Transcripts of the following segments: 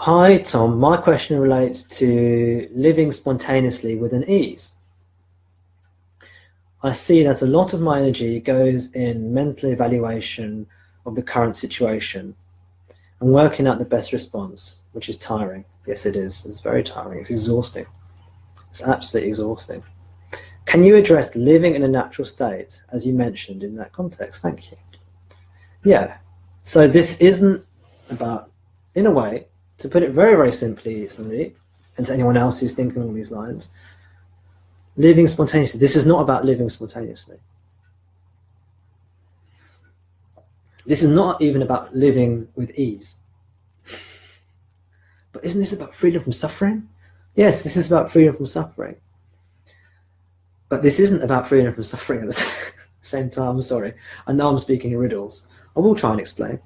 Hi, Tom. My question relates to living spontaneously with an ease. I see that a lot of my energy goes in mental evaluation of the current situation and working out the best response, which is tiring. Yes, it is. It's very tiring. It's exhausting. It's absolutely exhausting. Can you address living in a natural state, as you mentioned in that context? Thank you. Yeah. So this isn't about, in a way, to put it very, very simply, somebody, and to anyone else who's thinking along these lines, living spontaneously. This is not about living spontaneously. This is not even about living with ease. But isn't this about freedom from suffering? Yes, this is about freedom from suffering. But this isn't about freedom from suffering at the same time. I'm sorry. I know I'm speaking in riddles. I will try and explain.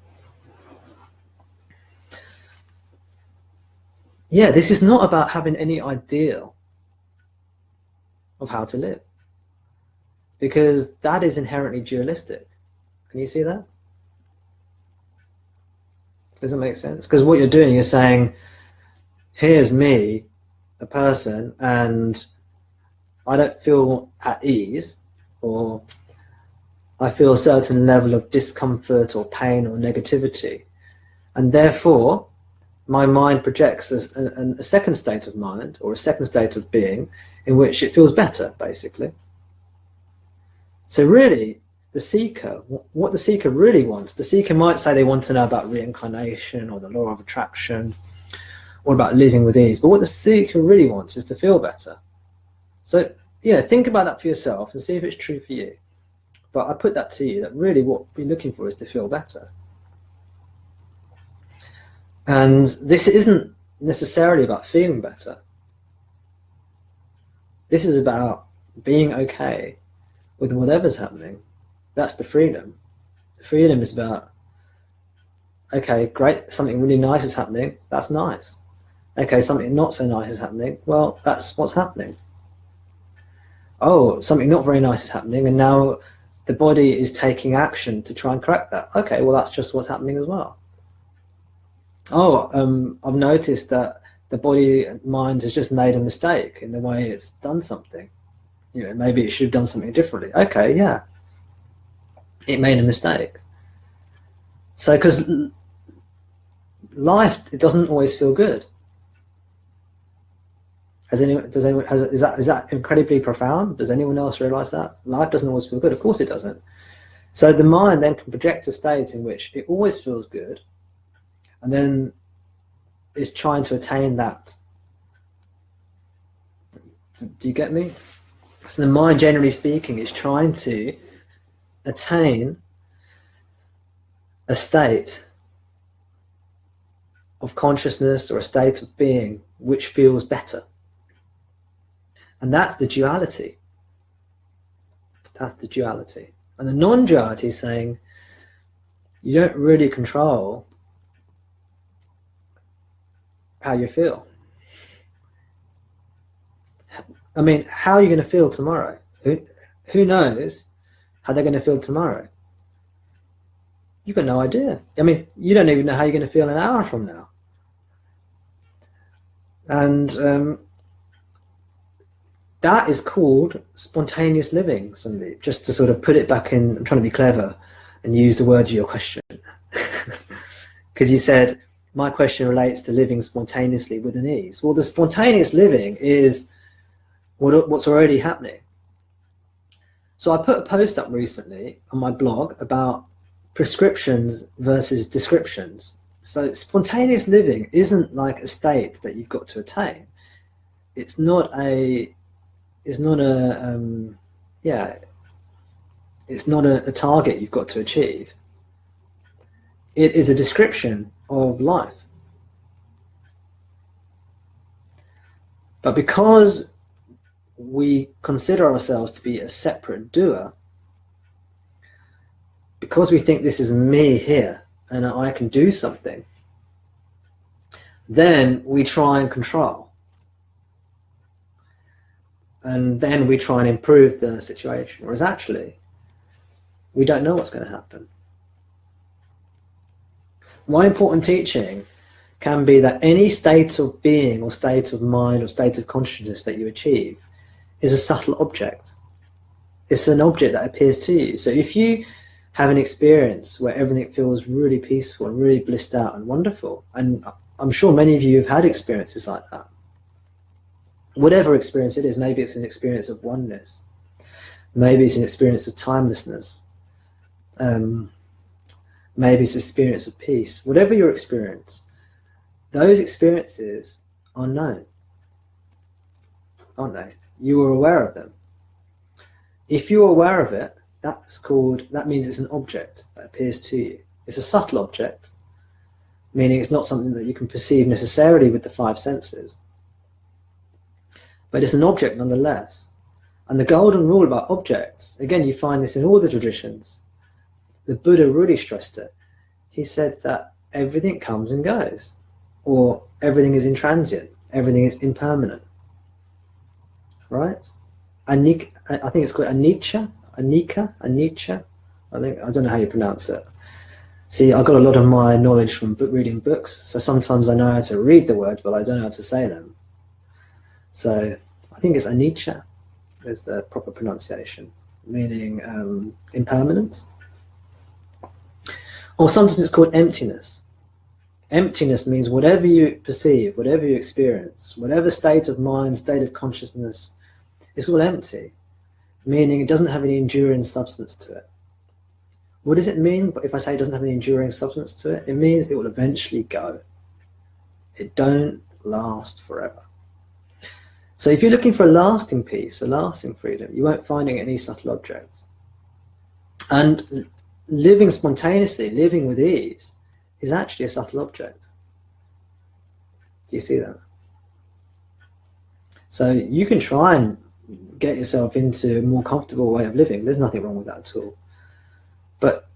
Yeah, this is not about having any ideal of how to live, because that is inherently dualistic. Can you see that? Does that make sense? Because what you're doing, you're saying, here's me, a person, and I don't feel at ease, or I feel a certain level of discomfort or pain or negativity, and therefore my mind projects a second state of mind or a second state of being in which it feels better, basically. So really, the seeker, what the seeker really wants, the seeker might say they want to know about reincarnation or the law of attraction or about living with ease, but what the seeker really wants is to feel better. So yeah, think about that for yourself and see if it's true for you. But I put that to you, that really what we're looking for is to feel better. And this isn't necessarily about feeling better. This is about being okay with whatever's happening. That's the freedom. The freedom is about, okay, great, something really nice is happening, that's nice. Okay, something not so nice is happening, well, that's what's happening. Oh, something not very nice is happening, and now the body is taking action to try and correct that. Okay, well, that's just what's happening as well. Oh, I've noticed that the body and mind has just made a mistake in the way it's done something. You know, maybe it should have done something differently. Okay, yeah, it made a mistake. So, because life, it doesn't always feel good. Is that incredibly profound? Does anyone else realize that? Life doesn't always feel good. Of course it doesn't. So the mind then can project a state in which it always feels good, and then is trying to attain that. Do you get me? So the mind, generally speaking, is trying to attain a state of consciousness or a state of being which feels better. And that's the duality. That's the duality. And the non-duality is saying you don't really control how you feel. I mean, how are you going to feel tomorrow? Who knows how they're going to feel tomorrow? You've got no idea. I mean, you don't even know how you're going to feel an hour from now. And that is called spontaneous living, Sandeep. Just to sort of put it back in, I'm trying to be clever and use the words of your question. Because you said, my question relates to living spontaneously with an ease. Well, the spontaneous living is what's already happening. So I put a post up recently on my blog about prescriptions versus descriptions. So spontaneous living isn't like a state that you've got to attain. It's not a target you've got to achieve. It is a description of life. But because we consider ourselves to be a separate doer, because we think this is me here and I can do something, then we try and control. And then we try and improve the situation. Whereas actually, we don't know what's going to happen. One important teaching can be that any state of being or state of mind or state of consciousness that you achieve is a subtle object. It's an object that appears to you. So if you have an experience where everything feels really peaceful and really blissed out and wonderful, and I'm sure many of you have had experiences like that, whatever experience it is, maybe it's an experience of oneness, maybe it's an experience of timelessness, maybe it's an experience of peace, whatever your experience, those experiences are known, aren't they? You are aware of them. If you're aware of it, that means it's an object that appears to you. It's a subtle object, meaning it's not something that you can perceive necessarily with the five senses, but it's an object nonetheless. And the golden rule about objects, again, you find this in all the traditions. The Buddha really stressed it. He said that everything comes and goes, or everything is intransient, everything is impermanent, right? I think it's called anicca. I don't know how you pronounce it. See, I got a lot of my knowledge from reading books, so sometimes I know how to read the words, but I don't know how to say them. So I think it's anicca is the proper pronunciation, meaning impermanence. Or sometimes it's called emptiness. Emptiness means whatever you perceive, whatever you experience, whatever state of mind, state of consciousness, it's all empty, meaning it doesn't have any enduring substance to it. What does it mean if I say it doesn't have any enduring substance to it? It means it will eventually go. It don't last forever. So if you're looking for a lasting peace, a lasting freedom, you won't find it in any subtle objects. And living spontaneously, living with ease, is actually a subtle object. Do you see that? So you can try and get yourself into a more comfortable way of living. There's nothing wrong with that at all. But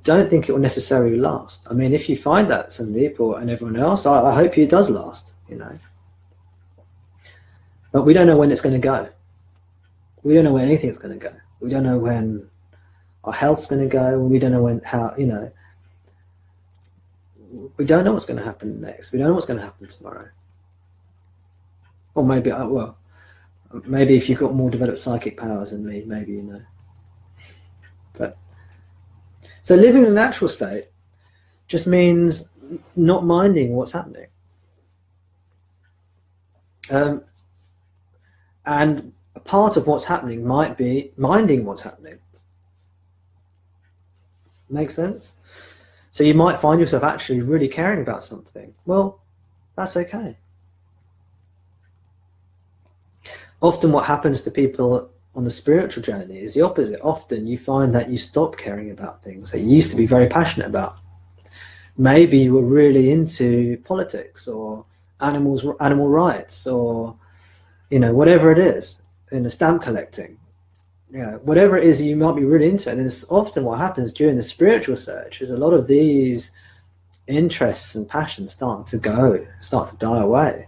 don't think it will necessarily last. I mean, if you find that, Sandeep, and everyone else, I hope it does last, you know. But we don't know when it's going to go. We don't know when anything's going to go. We don't know when our health's going to go. We don't know we don't know what's going to happen next. We don't know what's going to happen tomorrow. Or maybe, maybe if you've got more developed psychic powers than me, maybe you know. But so living in the natural state just means not minding what's happening. And a part of what's happening might be minding what's happening. Make sense? So you might find yourself actually really caring about something. Well, that's okay. Often what happens to people on the spiritual journey is the opposite. Often you find that you stop caring about things that you used to be very passionate about. Maybe you were really into politics or animal rights, or whatever it is, stamp collecting. Whatever it is you might be really into. And it's often what happens during the spiritual search is a lot of these interests and passions start to die away,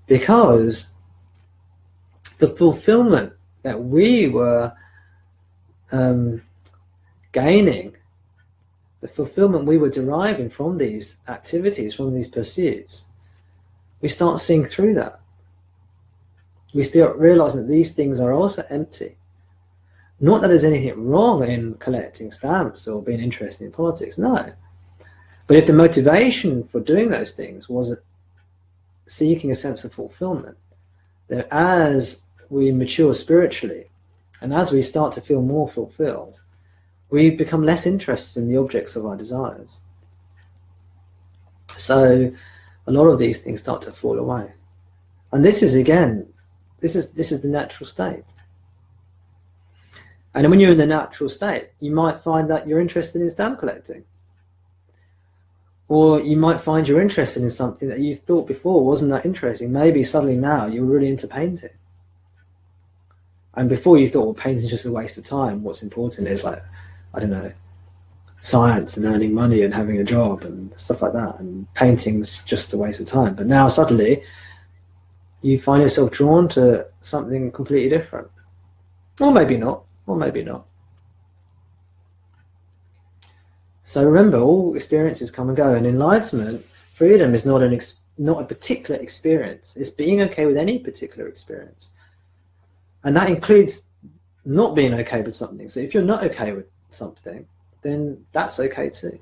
because the fulfillment that we were gaining, the fulfillment we were deriving from these activities, from these pursuits, we start seeing through that. We start realizing that these things are also empty. Not that there's anything wrong in collecting stamps or being interested in politics, no. But if the motivation for doing those things was seeking a sense of fulfillment, then as we mature spiritually and as we start to feel more fulfilled, we become less interested in the objects of our desires. So a lot of these things start to fall away. And this is, again, this is the natural state. And when you're in the natural state, you might find that you're interested in stamp collecting. Or you might find you're interested in something that you thought before wasn't that interesting. Maybe suddenly now you're really into painting. And before you thought, well, painting's just a waste of time. What's important is, like, I don't know, science and earning money and having a job and stuff like that. And painting's just a waste of time. But now suddenly you find yourself drawn to something completely different. Or maybe not. Or maybe not. So remember, all experiences come and go, and enlightenment Freedom is not a particular experience. It's being okay with any particular experience. And that includes not being okay with something. So if you're not okay with something, then that's okay too.